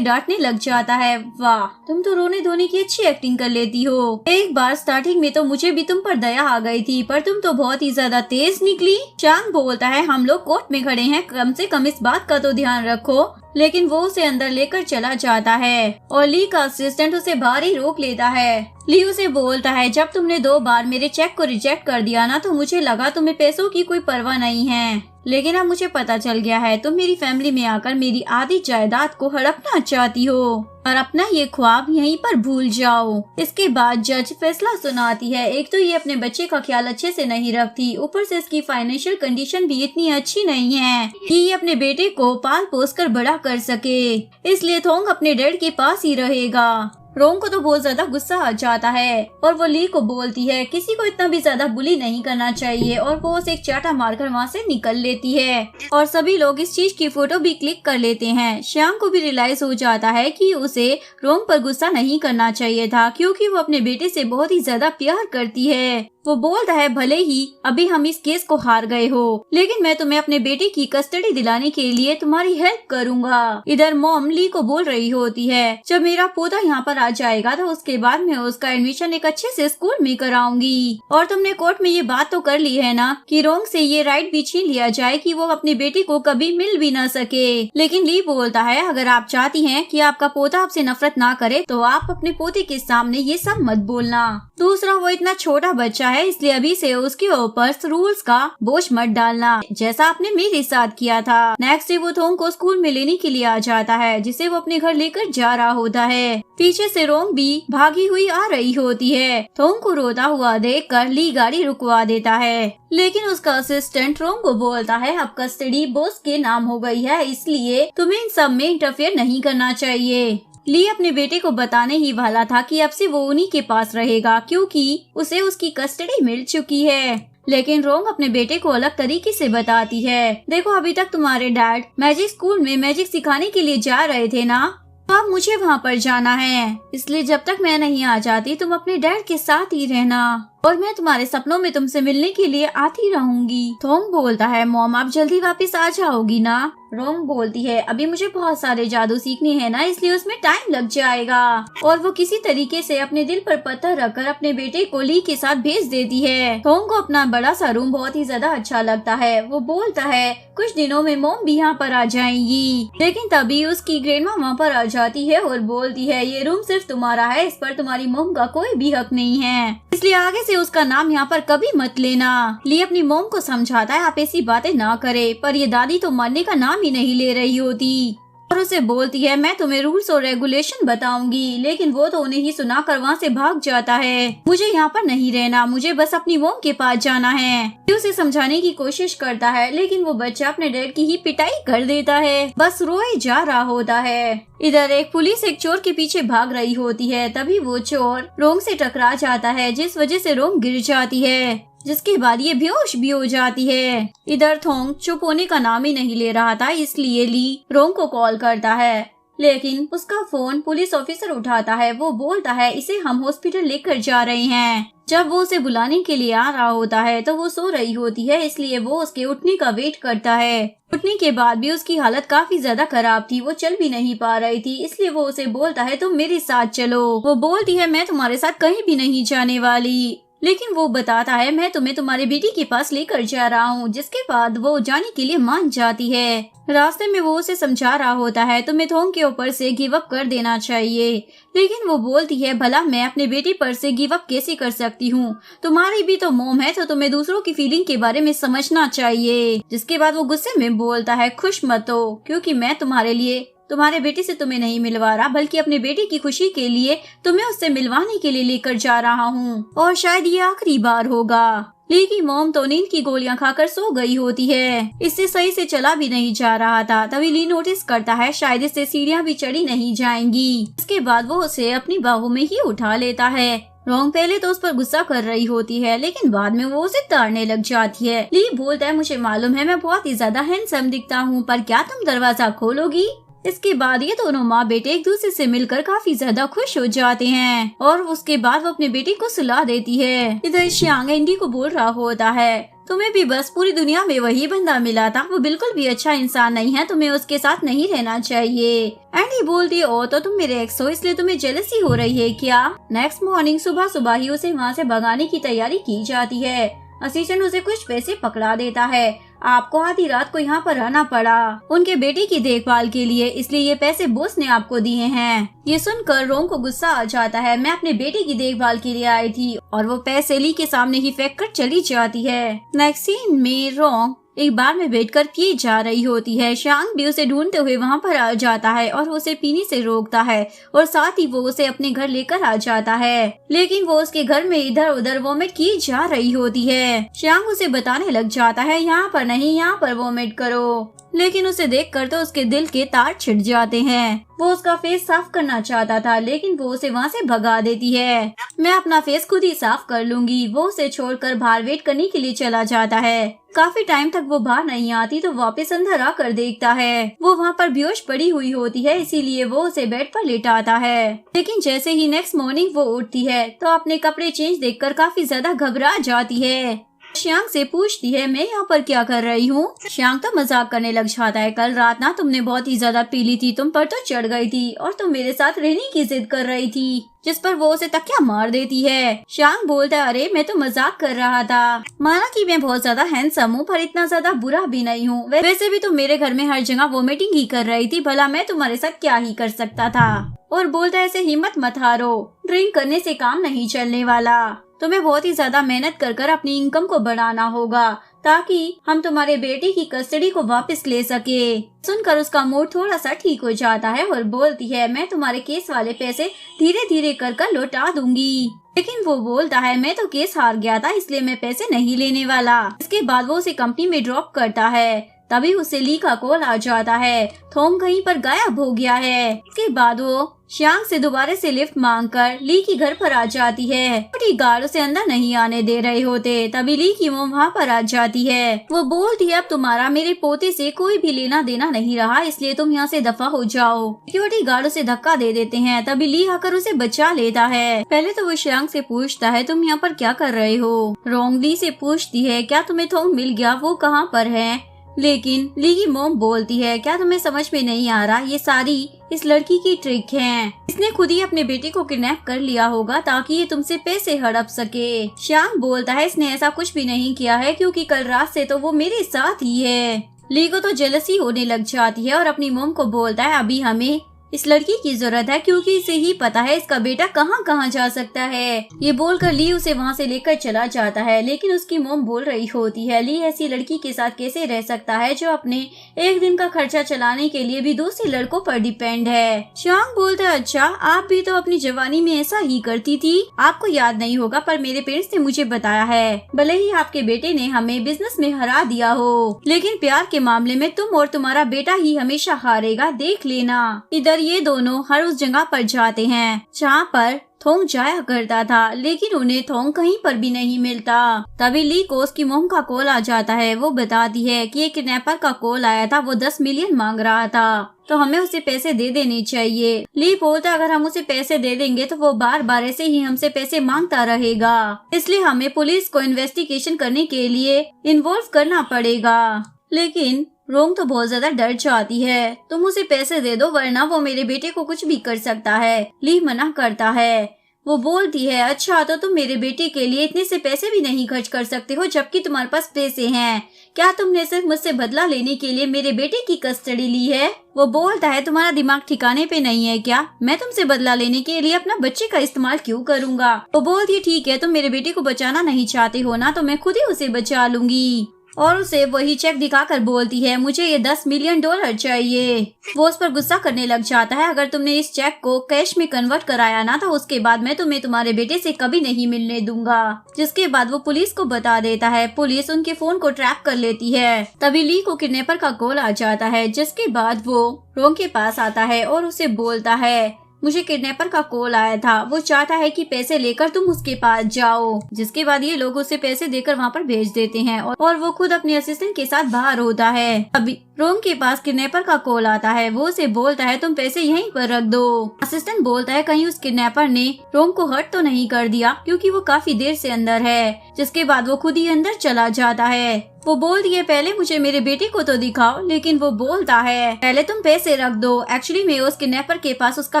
डांटने लग जाता है, वाह तुम तो रोने धोने की अच्छी एक्टिंग कर लेती हो, एक बार स्टार्टिंग में तो मुझे भी तुम पर दया आ गई थी, पर तुम तो बहुत ही ज्यादा तेज निकली। चांग बोलता है, हम लोग कोर्ट में खड़े हैं, कम से कम इस बात का तो ध्यान रखो। लेकिन वो उसे अंदर लेकर चला जाता है, और ली का असिस्टेंट उसे बाहर ही रोक लेता है। ली उसे बोलता है, जब तुमने 2 बार मेरे चेक को रिजेक्ट कर दिया ना, तो मुझे लगा तुम्हें पैसों की कोई परवाह नहीं है, लेकिन अब मुझे पता चल गया है, तुम मेरी फैमिली में आकर मेरी आधी जायदाद को हड़पना चाहती हो, और अपना ये ख्वाब यहीं पर भूल जाओ। इसके बाद जज फैसला सुनाती है, एक तो ये अपने बच्चे का ख्याल अच्छे से नहीं रखती, ऊपर से इसकी फाइनेंशियल कंडीशन भी इतनी अच्छी नहीं है कि ये अपने बेटे को पाल पोस कर बड़ा कर सके, इसलिए थोंग अपने डैड के पास ही रहेगा। रोंग को तो बहुत ज्यादा गुस्सा आ जाता है, और वो ली को बोलती है, किसी को इतना भी ज्यादा बुली नहीं करना चाहिए, और वो उसे एक चाटा मारकर वहाँ से निकल लेती है, और सभी लोग इस चीज की फोटो भी क्लिक कर लेते हैं। श्याम को भी रियलाइज हो जाता है कि उसे रोंग पर गुस्सा नहीं करना चाहिए था, क्योंकि वो अपने बेटे से बहुत ही ज्यादा प्यार करती है। वो बोलता है, भले ही अभी हम इस केस को हार गए हो, लेकिन मैं तुम्हें अपने बेटे की कस्टडी दिलाने के लिए तुम्हारी हेल्प करूंगा। इधर मॉम ली को बोल रही होती है, जब मेरा पोता यहाँ पर आ जाएगा तो उसके बाद मैं उसका एडमिशन एक अच्छे से स्कूल में कराऊंगी, और तुमने कोर्ट में ये बात तो कर ली है ना कि रोंग से ये राइट भी छीन लिया जाए कि वो अपने बेटे को कभी मिल भी न सके। लेकिन ली बोलता है, अगर आप चाहती हैं कि आपका पोता आपसे नफरत ना करे, तो आप अपने पोते के सामने ये सब मत बोलना। दूसरा, वो इतना छोटा बच्चा है, इसलिए अभी से उसके ऊपर रूल्स का बोझ मत डालना, जैसा आपने मेरे साथ किया था। नेक्स्ट डे वो थोंग को स्कूल में लेने के लिए आ जाता है, जिसे वो अपने घर लेकर जा रहा होता है। पीछे से रोंग भी भागी हुई आ रही होती है। थोंग को रोता हुआ देखकर ली गाड़ी रुकवा देता है, लेकिन उसका असिस्टेंट रोंग को बोलता है अब कस्टडी बॉस के नाम हो गई है, इसलिए तुम्हें इन सब में इंटरफेयर नहीं करना चाहिए। ली अपने बेटे को बताने ही वाला था कि अब से वो उन्हीं के पास रहेगा, क्योंकि उसे उसकी कस्टडी मिल चुकी है। लेकिन रोंग अपने बेटे को अलग तरीके से बताती है, देखो अभी तक तुम्हारे डैड मैजिक स्कूल में मैजिक सिखाने के लिए जा रहे थे ना, तो अब मुझे वहाँ पर जाना है, इसलिए जब तक मैं नहीं आ जाती तुम अपने डैड के साथ ही रहना और मैं तुम्हारे सपनों में तुमसे मिलने के लिए आती रहूंगी। थोंग बोलता है मॉम आप जल्दी वापस आ जाओगी ना। रोंग बोलती है अभी मुझे बहुत सारे जादू सीखने हैं ना, इसलिए उसमें टाइम लग जाएगा। और वो किसी तरीके से अपने दिल पर पत्थर रखकर अपने बेटे को ली के साथ भेज देती है। थोंग को अपना बड़ा सा रूम बहुत ही ज्यादा अच्छा लगता है। वो बोलता है कुछ दिनों में मॉम भी यहाँ पर आ जाएंगी, लेकिन तभी उसकी ग्रैंडमा वहाँ पर आ जाती है और बोलती है ये रूम सिर्फ तुम्हारा है, इस पर तुम्हारी मॉम का कोई भी हक नहीं है, इसलिए आगे से उसका नाम यहाँ पर कभी मत लेना। ली अपनी मॉम को समझाता है आप ऐसी बातें ना करे, पर ये दादी तो मरने का नाम ही नहीं ले रही होती और उसे बोलती है मैं तुम्हें रूल्स और रेगुलेशन बताऊंगी, लेकिन वो तो उन्हें ही सुनाकर वहाँ से भाग जाता है। मुझे यहाँ पर नहीं रहना, मुझे बस अपनी मॉम के पास जाना है। उसे समझाने की कोशिश करता है, लेकिन वो बच्चा अपने डैड की ही पिटाई कर देता है, बस रोए जा रहा होता है। इधर एक पुलिस एक चोर के पीछे भाग रही होती है, तभी वो चोर रोंग से टकरा जाता है, जिस वजह से रोंग गिर जाती है, जिसके बाद ये बेहोश भी हो जाती है। इधर थोंग चुप होने का नाम ही नहीं ले रहा था, इसलिए ली रोंग को कॉल करता है, लेकिन उसका फोन पुलिस ऑफिसर उठाता है। वो बोलता है इसे हम हॉस्पिटल लेकर जा रहे हैं। जब वो उसे बुलाने के लिए आ रहा होता है तो वो सो रही होती है, इसलिए वो उसके उठने का वेट करता है। उठने के बाद भी उसकी हालत काफी ज्यादा खराब थी, वो चल भी नहीं पा रही थी, इसलिए वो उसे बोलता है तुम मेरे साथ चलो। वो बोलती है मैं तुम्हारे साथ कहीं भी नहीं जाने वाली, लेकिन वो बताता है मैं तुम्हें तुम्हारी बेटी के पास लेकर जा रहा हूँ, जिसके बाद वो जाने के लिए मान जाती है। रास्ते में वो उसे समझा रहा होता है तुम्हें थोंग के ऊपर से गिव अप कर देना चाहिए, लेकिन वो बोलती है भला मैं अपने बेटी पर से गिव अप कैसे कर सकती हूँ, तुम्हारी भी तो मोम है, तो तुम्हें दूसरों की फीलिंग के बारे में समझना चाहिए। जिसके बाद वो गुस्से में बोलता है खुश मत हो, क्योंकि मैं तुम्हारे लिए तुम्हारे बेटे से तुम्हें नहीं मिलवा रहा, बल्कि अपने बेटे की खुशी के लिए तुम्हें उससे मिलवाने के लिए लेकर जा रहा हूँ, और शायद ये आखिरी बार होगा। ली की मॉम तो नींद की गोलियां खाकर सो गई होती है, इससे सही से चला भी नहीं जा रहा था। तभी ली नोटिस करता है शायद इससे सीढ़ियां भी चढ़ी नहीं जाएंगी। इसके बाद वो उसे अपनी बाहों में ही उठा लेता है। रोंग पहले तो उस पर गुस्सा कर रही होती है, लेकिन बाद में वो उसे ताड़ने लग जाती है। ली बोलता है मुझे मालूम है मैं बहुत ही ज्यादा हैंडसम दिखता हूँ, पर क्या तुम दरवाजा खोलोगी? इसके बाद ये दोनों माँ बेटे एक दूसरे से मिलकर काफी ज्यादा खुश हो जाते हैं, और उसके बाद वो अपने बेटे को सुला देती है। इधर श्यांग एंडी को बोल रहा होता है तुम्हें भी बस पूरी दुनिया में वही बंदा मिला था, वो बिल्कुल भी अच्छा इंसान नहीं है, तुम्हें उसके साथ नहीं रहना चाहिए। एंडी बोलती है ओ तो तुम मेरे एक्स हो, इसलिए तुम्हें जेलसी हो रही है क्या? नेक्स्ट मॉर्निंग सुबह सुबह ही उसे वहाँ से भगाने की तैयारी की जाती है। असिस्टेंट उसे कुछ पैसे पकड़ा देता है। आपको आधी रात को यहाँ पर रहना पड़ा उनके बेटे की देखभाल के लिए, इसलिए ये पैसे बॉस ने आपको दिए हैं। ये सुनकर रोंग को गुस्सा आ जाता है, मैं अपने बेटे की देखभाल के लिए आई थी, और वो पैसे ली के सामने ही फेंक कर चली जाती है। नेक्स्ट सीन में रोंग एक बार में बैठकर पिए जा रही होती है। श्यांग भी उसे ढूंढते हुए वहाँ पर आ जाता है और उसे पीने से रोकता है, और साथ ही वो उसे अपने घर लेकर आ जाता है, लेकिन वो उसके घर में इधर उधर वोमिट की जा रही होती है। श्यांग उसे बताने लग जाता है यहाँ पर नहीं, यहाँ पर वोमिट करो, लेकिन उसे देखकर तो उसके दिल के तार छिड़ जाते हैं। वो उसका फेस साफ करना चाहता था, लेकिन वो उसे वहाँ से भगा देती है। मैं अपना फेस खुद ही साफ कर लूंगी। वो उसे छोड़कर बाहर वेट करने के लिए चला जाता है। काफी टाइम तक वो बाहर नहीं आती तो वापस अंदर आकर देखता है वो वहाँ पर बेहोश पड़ी हुई होती है, इसीलिए वो उसे बेड पर लेटाता है। लेकिन जैसे ही नेक्स्ट मॉर्निंग वो उठती है तो अपने कपड़े चेंज देखकर काफी ज्यादा घबरा जाती है। श्यांग से पूछती है मैं यहाँ पर क्या कर रही हूँ? श्यांग तो मजाक करने लग जाता है, कल रात ना तुमने बहुत ही ज्यादा पी ली थी, तुम पर तो चढ़ गई थी और तुम मेरे साथ रहने की जिद कर रही थी, जिस पर वो उसे तकिया मार देती है। श्यांग बोलता है अरे मैं तो मजाक कर रहा था, माना कि मैं बहुत ज्यादा हैंडसम हूँ पर इतना ज्यादा बुरा भी नहीं हूँ, वैसे भी तुम मेरे घर में हर जगह वोमिटिंग ही कर रही थी, भला मैं तुम्हारे साथ क्या ही कर सकता था। और बोलता है ऐसे हिम्मत मत हारो, ड्रिंक करने से काम नहीं चलने वाला, तुम्हें बहुत ही ज्यादा मेहनत कर अपनी इनकम को बढ़ाना होगा ताकि हम तुम्हारे बेटे की कस्टडी को वापस ले सके। सुनकर उसका मूड थोड़ा सा ठीक हो जाता है और बोलती है मैं तुम्हारे केस वाले पैसे धीरे धीरे कर लौटा दूंगी। लेकिन वो बोलता है मैं तो केस हार गया था इसलिए मैं पैसे नहीं लेने वाला। इसके बाद वो उसे कंपनी में ड्रॉप करता है। तभी उसे ली का कॉल आ जाता है, थोंग कहीं पर गायब हो गया है। इसके बाद वो श्यांग से दोबारा से लिफ्ट मांगकर ली की घर पर आ जाती है। छोटी गार्ड उसे अंदर नहीं आने दे रहे होते। तभी ली की मोम वहाँ पर आ जाती है। वो बोलती है अब तुम्हारा मेरे पोते से कोई भी लेना देना नहीं रहा इसलिए तुम यहाँ से दफा हो जाओ। सिक्योरिटी गार्ड उसे धक्का दे देते हैं। तभी ली आकर उसे बचा लेता है। पहले तो वो श्यांग से पूछता है तुम यहाँ पर क्या कर रहे हो। रोंग ली से पूछती है क्या तुम्हें थोंग मिल गया, वो कहाँ पर है। लेकिन ली की मोम बोलती है क्या तुम्हें समझ में नहीं आ रहा, ये सारी इस लड़की की ट्रिक है। इसने खुद ही अपने बेटे को किडनैप कर लिया होगा ताकि ये तुमसे पैसे हड़प सके। श्यांग बोलता है इसने ऐसा कुछ भी नहीं किया है क्योंकि कल रात से तो वो मेरे साथ ही है। ली को तो जेलसी होने लग जाती है और अपनी मोम को बोलता है अभी हमें इस लड़की की जरूरत है क्योंकि इसे ही पता है इसका बेटा कहाँ कहाँ जा सकता है। ये बोलकर ली उसे वहाँ से लेकर चला जाता है। लेकिन उसकी मोम बोल रही होती है ली ऐसी लड़की के साथ कैसे रह सकता है जो अपने एक दिन का खर्चा चलाने के लिए भी दूसरे लड़कों पर डिपेंड है। श्यांग बोलता है अच्छा आप भी तो अपनी जवानी में ऐसा ही करती थी, आपको याद नहीं होगा पर मेरे पेरेंट्स ने मुझे बताया है भले ही आपके बेटे ने हमें बिजनेस में हरा दिया हो लेकिन प्यार के मामले में तुम और तुम्हारा बेटा ही हमेशा हारेगा, देख लेना। इधर ये दोनों हर उस जगह पर जाते हैं जहाँ पर थोंग जाया करता था लेकिन उन्हें थोंग कहीं पर भी नहीं मिलता। तभी ली को उसकी मोम का कॉल आ जाता है। वो बताती है कि एक किडनैपर का कॉल आया था, वो 10 मिलियन मांग रहा था तो हमें उसे पैसे दे देने चाहिए। ली बोलता अगर हम उसे पैसे दे देंगे तो वो बार बार ऐसे ही हमसे पैसे मांगता रहेगा, इसलिए हमें पुलिस को इन्वेस्टिगेशन करने के लिए इन्वॉल्व करना पड़ेगा। लेकिन रोंग तो बहुत ज्यादा डर जाती है। तुम उसे पैसे दे दो वरना वो मेरे बेटे को कुछ भी कर सकता है। ली मना करता है। वो बोलती है अच्छा तो तुम मेरे बेटे के लिए इतने से पैसे भी नहीं खर्च कर सकते हो जबकि तुम्हारे पास पैसे हैं। क्या तुमने सिर्फ मुझसे बदला लेने के लिए मेरे बेटे की कस्टडी ली है। वो बोलता है तुम्हारा दिमाग ठिकाने पे नहीं है क्या, मैं तुमसे बदला लेने के लिए अपना बच्चे का इस्तेमाल क्यों करूँगा। वो बोलती है ठीक है तुम मेरे बेटे को बचाना नहीं चाहते हो ना तो मैं खुद ही उसे बचा लूंगी। और उसे वही चेक दिखाकर बोलती है मुझे ये $10 मिलियन चाहिए। वो उस पर गुस्सा करने लग जाता है अगर तुमने इस चेक को कैश में कन्वर्ट कराया ना तो उसके बाद मैं तुम्हें तुम्हारे बेटे से कभी नहीं मिलने दूंगा। जिसके बाद वो पुलिस को बता देता है। पुलिस उनके फोन को ट्रैप कर लेती है। तभी ली को किडनैपर का कॉल आ जाता है। जिसके बाद वो रोंग के पास आता है और उसे बोलता है मुझे किडनैपर का कॉल आया था, वो चाहता है कि पैसे लेकर तुम उसके पास जाओ। जिसके बाद ये लोग उसे पैसे देकर वहाँ पर भेज देते हैं और वो खुद अपने असिस्टेंट के साथ बाहर होता है। अभी रोंग के पास किडनैपर का कॉल आता है। वो उसे बोलता है तुम पैसे यहीं पर रख दो। असिस्टेंट बोलता है कहीं उस किडनैपर ने रोंग को हर्ट तो नहीं कर दिया क्योंकि वो काफी देर से अंदर है। जिसके बाद वो खुद ही अंदर चला जाता है। वो बोलती है पहले मुझे मेरे बेटे को तो दिखाओ, लेकिन वो बोलता है पहले तुम पैसे रख दो। एक्चुअली में उस किडनैपर के पास उसका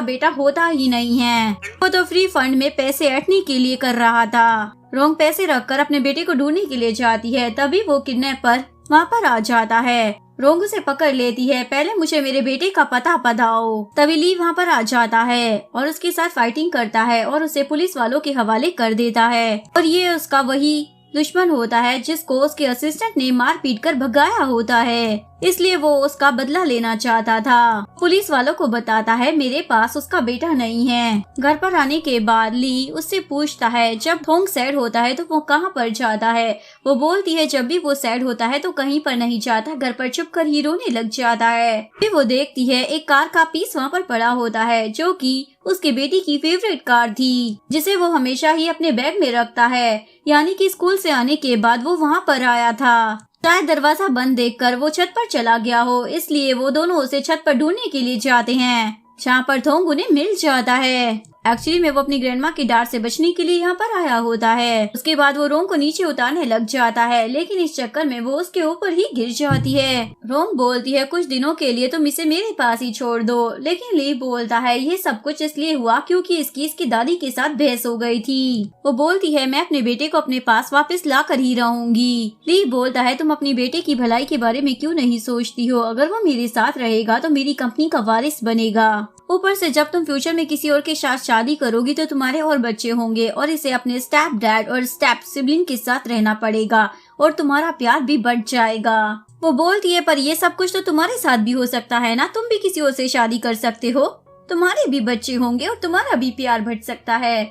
बेटा होता ही नहीं है, वो तो फ्री फंड में पैसे ऐंठने के लिए कर रहा था। रोंग पैसे रखकर अपने बेटे को ढूंढने के लिए जाती है। तभी वो किडनैपर वहाँ पर आ जाता है। रोंग उसे पकड़ लेती है। पहले मुझे मेरे बेटे का पता बताओ। तभी ली वहाँ पर आ जाता है और उसके साथ फाइटिंग करता है और उसे पुलिस वालों के हवाले कर देता है। और ये उसका वही दुश्मन होता है जिसको उसके असिस्टेंट ने मार पीट कर भगाया होता है, इसलिए वो उसका बदला लेना चाहता था। पुलिस वालों को बताता है मेरे पास उसका बेटा नहीं है। घर पर आने के बाद ली उससे पूछता है जब थोंग सैड होता है तो वो कहाँ पर जाता है। वो बोलती है जब भी वो सैड होता है तो कहीं पर नहीं जाता, घर पर चुप कर ही रोने लग जाता है। फिर वो देखती है एक कार का पीस वहाँ पर पड़ा होता है जो कि उसके बेटी की फेवरेट कार थी, जिसे वो हमेशा ही अपने बैग में रखता है। यानी कि स्कूल से आने के बाद वो वहाँ पर आया था। शायद दरवाजा बंद देखकर वो छत पर चला गया हो, इसलिए वो दोनों उसे छत पर ढूंढने के लिए जाते हैं जहाँ पर थोंग उन्हें मिल जाता है। एक्चुअली में वो अपनी ग्रैंडमा की डांट से बचने के लिए यहाँ पर आया होता है। उसके बाद वो रोंग को नीचे उतारने लग जाता है, लेकिन इस चक्कर में वो उसके ऊपर ही गिर जाती है। रोंग बोलती है कुछ दिनों के लिए तुम इसे मेरे पास ही छोड़ दो, लेकिन ली बोलता है ये सब कुछ इसलिए हुआ क्योंकि इसकी दादी के साथ बहस हो गई थी। वो बोलती है मैं अपने बेटे को अपने पास वापस ला कर ही रहूंगी। ली बोलता है तुम अपने बेटे की भलाई के बारे में क्यों नहीं सोचती हो, अगर वो मेरे साथ रहेगा तो मेरी कंपनी का वारिस बनेगा। ऊपर से जब तुम फ्यूचर में किसी और के साथ शादी करोगी तो तुम्हारे और बच्चे होंगे और इसे अपने स्टेप डैड और स्टेप सिबलिंग के साथ रहना पड़ेगा और तुम्हारा प्यार भी बढ़ जाएगा। वो बोलती है पर ये सब कुछ तो तुम्हारे साथ भी हो सकता है ना, तुम भी किसी और से शादी कर सकते हो, तुम्हारे भी बच्चे होंगे और तुम्हारा भी प्यार बढ़ सकता है।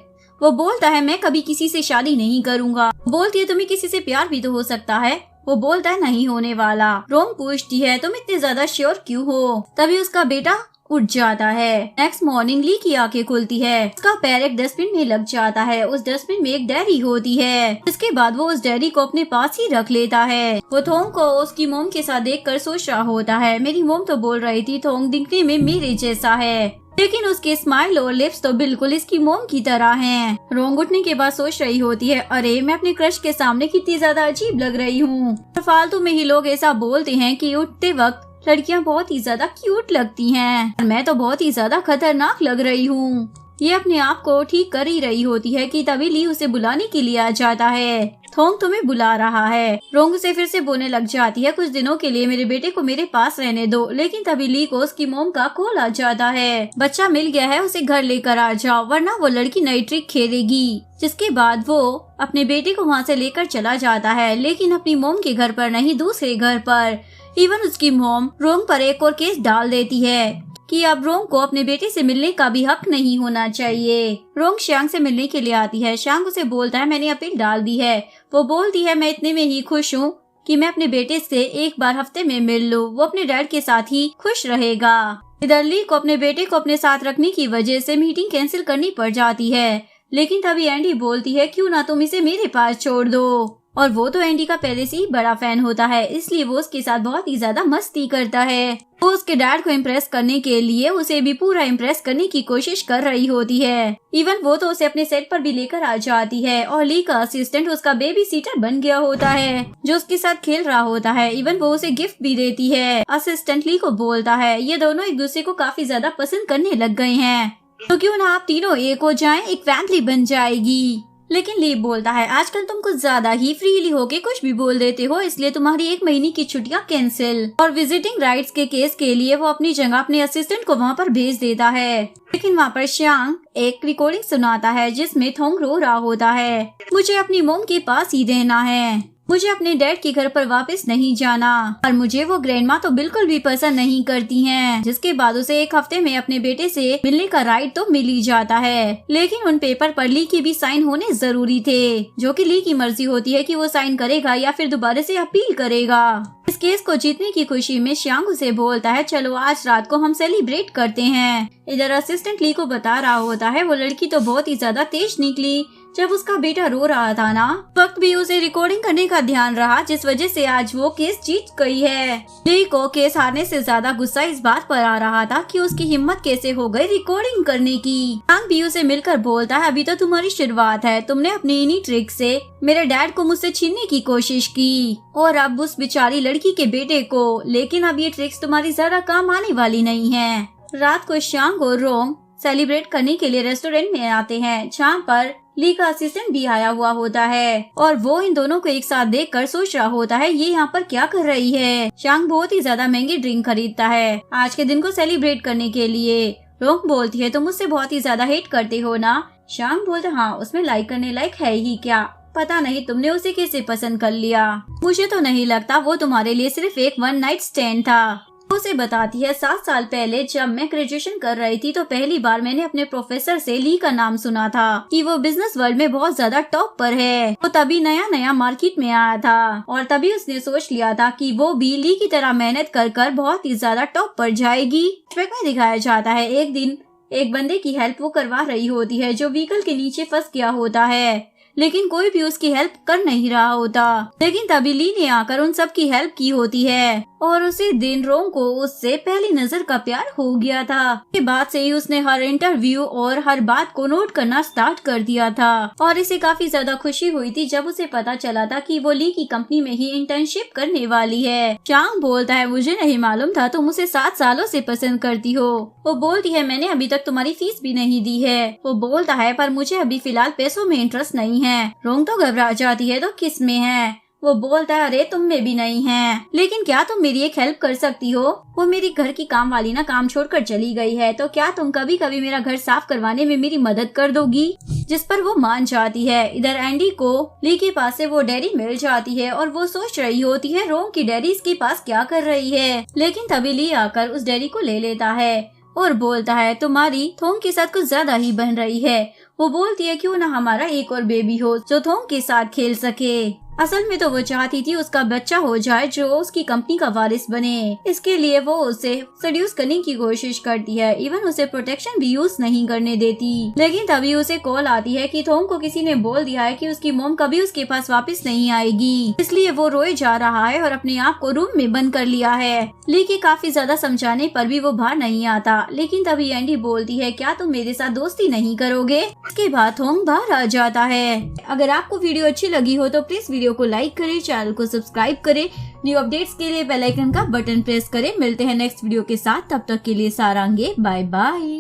वो बोलता है मैं कभी किसी से शादी नहीं करूँगा। बोलती है तुम्हें किसी से प्यार भी तो हो सकता है। वो बोलता है नहीं होने वाला। रोम पूछती है तुम इतने ज्यादा श्योर क्यों हो। तभी उसका बेटा उठ जाता है। नेक्स्ट मॉर्निंग ली की आंखें खुलती है। उसका पैर एक डस्टबिन में लग जाता है। उस डस्टबिन में एक डायरी होती है। इसके बाद वो उस डायरी को अपने पास ही रख लेता है। वो थोंग को उसकी मोम के साथ देखकर सोच रहा होता है मेरी मोम तो बोल रही थी थोंग दिखने में मेरे जैसा है, लेकिन उसके स्माइल और लिप्स तो बिल्कुल इसकी मोम की तरह हैं। रोंग उठने के बाद सोच रही होती है अरे मैं अपने क्रश के सामने कितनी ज्यादा अजीब लग रही हूँ। फालतू में ही लोग ऐसा बोलते हैं कि उठते वक्त लड़कियां बहुत ही ज्यादा क्यूट लगती हैं और मैं तो बहुत ही ज्यादा खतरनाक लग रही हूँ। ये अपने आप को ठीक कर ही रही होती है कि तभी ली उसे बुलाने के लिए आ जाता है। थोंग तुम्हें बुला रहा है। रोंग उसे फिर से बोलने लग जाती है कुछ दिनों के लिए मेरे बेटे को मेरे पास रहने दो, लेकिन तभी ली को उसकी मोम का कॉल आ जाता है बच्चा मिल गया है, उसे घर लेकर आ जाओ वरना वो लड़की नई ट्रिक खेलेगी। जिसके बाद वो अपने बेटे को वहाँ से लेकर चला जाता है, लेकिन अपनी मोम के घर पर नहीं दूसरे घर पर। इवन उसकी मोम रोंग पर एक और केस डाल देती है कि अब रोंग को अपने बेटे से मिलने का भी हक नहीं होना चाहिए। रोंग शांग से मिलने के लिए आती है। शांग उसे बोलता है मैंने अपील डाल दी है। वो बोलती है मैं इतने में ही खुश हूँ कि मैं अपने बेटे से एक बार हफ्ते में मिल लूँ, वो अपने डैड के साथ ही खुश रहेगा। इधर ली को अपने बेटे को अपने साथ रखने की वजह से मीटिंग कैंसिल करनी पड़ जाती है, लेकिन तभी एंडी बोलती है क्यों ना तुम इसे मेरे पास छोड़ दो। और वो तो एंडी का पहले से ही बड़ा फैन होता है, इसलिए वो उसके साथ बहुत ही ज्यादा मस्ती करता है। वो उसके डैड को इम्प्रेस करने के लिए उसे भी पूरा इम्प्रेस करने की कोशिश कर रही होती है। इवन वो तो उसे अपने सेट पर भी लेकर आ जाती है और ली का असिस्टेंट उसका बेबी सीटर बन गया होता है जो उसके साथ खेल रहा होता है। इवन वो उसे गिफ्ट भी देती है। असिस्टेंट ली को बोलता है ये दोनों एक दूसरे को काफी ज्यादा पसंद करने लग गए हैं, तो क्यों ना आप तीनों एक हो जाएं, एक फैमिली बन जाएगी। लेकिन ली बोलता है आजकल तुम कुछ ज्यादा ही फ्रीली होके कुछ भी बोल देते हो, इसलिए तुम्हारी 1 महीने की छुट्टियां कैंसिल। और विजिटिंग राइट्स के केस के लिए वो अपनी जगह अपने असिस्टेंट को वहाँ पर भेज देता है। लेकिन वहाँ पर शांग एक रिकॉर्डिंग सुनाता है जिसमें थोंग रो रहा होता है मुझे अपनी मोम के पास ही रहना है, मुझे अपने डैड के घर पर वापस नहीं जाना और मुझे वो ग्रैंडमा तो बिल्कुल भी पसंद नहीं करती हैं। जिसके बाद उसे एक हफ्ते में अपने बेटे से मिलने का राइट तो मिल ही जाता है, लेकिन उन पेपर पर ली के भी साइन होने जरूरी थे, जो कि ली की मर्जी होती है कि वो साइन करेगा या फिर दोबारा से अपील करेगा। इस केस को जीतने की खुशी में शांग उसे बोलता है चलो आज रात को हम सेलिब्रेट करते हैं। इधर असिस्टेंट ली को बता रहा होता है वो लड़की तो बहुत ही ज्यादा तेज निकली, जब उसका बेटा रो रहा था ना वक्त भी उसे रिकॉर्डिंग करने का ध्यान रहा, जिस वजह से आज वो केस जीत गई है। ली को केस हारने से ज्यादा गुस्सा इस बात पर आ रहा था कि उसकी हिम्मत कैसे हो गई रिकॉर्डिंग करने की। शांग भी उसे मिलकर बोलता है अभी तो तुम्हारी शुरुआत है, तुमने अपनी इन्हीं ट्रिक से मेरे डैड को मुझसे छीनने की कोशिश की और अब उस बेचारी लड़की के बेटे को, लेकिन अब ये ट्रिक्स तुम्हारी ज्यादा काम आने वाली नहीं है। रात को शांग और रोंग सेलिब्रेट करने के लिए रेस्टोरेंट में आते हैं, जहाँ पर ली का असिस्टेंट भी आया हुआ होता है और वो इन दोनों को एक साथ देखकर सोच रहा होता है ये यहाँ पर क्या कर रही है। शांग बहुत ही ज्यादा महंगी ड्रिंक खरीदता है आज के दिन को सेलिब्रेट करने के लिए। रोंग बोलती है तुम मुझसे बहुत ही ज्यादा हेट करते हो ना। शांग बोलता हाँ उसमें लाइक करने लायक है ही क्या, पता नहीं तुमने उसे कैसे पसंद कर लिया, मुझे तो नहीं लगता वो तुम्हारे लिए सिर्फ एक 1 नाइट स्टैंड था। उसे बताती है 7 साल पहले जब मैं ग्रेजुएशन कर रही थी तो पहली बार मैंने अपने प्रोफेसर से ली का नाम सुना था कि वो बिजनेस वर्ल्ड में बहुत ज्यादा टॉप पर है। वो तभी नया नया मार्केट में आया था और तभी उसने सोच लिया था कि वो भी ली की तरह मेहनत कर कर बहुत ही ज्यादा टॉप पर जाएगी। ट्रैक में दिखाया जाता है एक दिन एक बंदे की हेल्प वो करवा रही होती है जो व्हीकल के नीचे फंस गया होता है, लेकिन कोई भी उसकी हेल्प कर नहीं रहा होता। लेकिन तभी ली ने आकर उन सब की हेल्प की होती है और उसी दिन रोंग को उससे पहली नजर का प्यार हो गया था। के बाद से ही उसने हर इंटरव्यू और हर बात को नोट करना स्टार्ट कर दिया था और इसे काफी ज्यादा खुशी हुई थी जब उसे पता चला था कि वो ली की कंपनी में ही इंटर्नशिप करने वाली है। शांग बोलता है मुझे नहीं मालूम था तुम उसे 7 सालों से पसंद करती हो। वो बोलती है मैंने अभी तक तुम्हारी फीस भी नहीं दी है। वो बोलता है पर मुझे अभी फिलहाल पैसों में इंटरेस्ट नहीं है। रोंग तो घबरा जाती है तो किस में है। वो बोलता है अरे तुम में भी नहीं है, लेकिन क्या तुम मेरी एक हेल्प कर सकती हो? वो मेरी घर की काम वाली ना काम छोड़कर चली गई है, तो क्या तुम कभी कभी मेरा घर साफ करवाने में मेरी मदद कर दोगी? जिस पर वो मान जाती है। इधर एंडी को ली के पास से वो डायरी मिल जाती है और वो सोच रही होती है रोम की डायरी इसके पास क्या कर रही है, लेकिन तभी ली आकर उस डायरी को ले लेता है और बोलता है तुम्हारी थोंग के साथ कुछ ज्यादा ही बन रही है। वो बोलती है क्यों ना हमारा एक और बेबी हो जो थोंग के साथ खेल सके। असल में तो वो चाहती थी उसका बच्चा हो जाए जो उसकी कंपनी का वारिस बने। इसके लिए वो उसे सड्यूस करने की कोशिश करती है, इवन उसे प्रोटेक्शन भी यूज नहीं करने देती। लेकिन तभी उसे कॉल आती है कि थोंग को किसी ने बोल दिया है कि उसकी मोम कभी उसके पास वापस नहीं आएगी, इसलिए वो रोए जा रहा है और अपने आप को रूम में बंद कर लिया है। ली के काफी ज्यादा समझाने पर भी वो बाहर नहीं आता, लेकिन तभी एंडी बोलती है क्या तुम मेरे साथ दोस्ती नहीं करोगे? इसके बाद थोंग बाहर आ जाता है। अगर आपको वीडियो अच्छी लगी हो तो प्लीज वीडियो को लाइक करें, चैनल को सब्सक्राइब करें, न्यू अपडेट्स के लिए बेल आइकन का बटन प्रेस करें। मिलते हैं नेक्स्ट वीडियो के साथ, तब तक के लिए सारांगे, बाय बाय।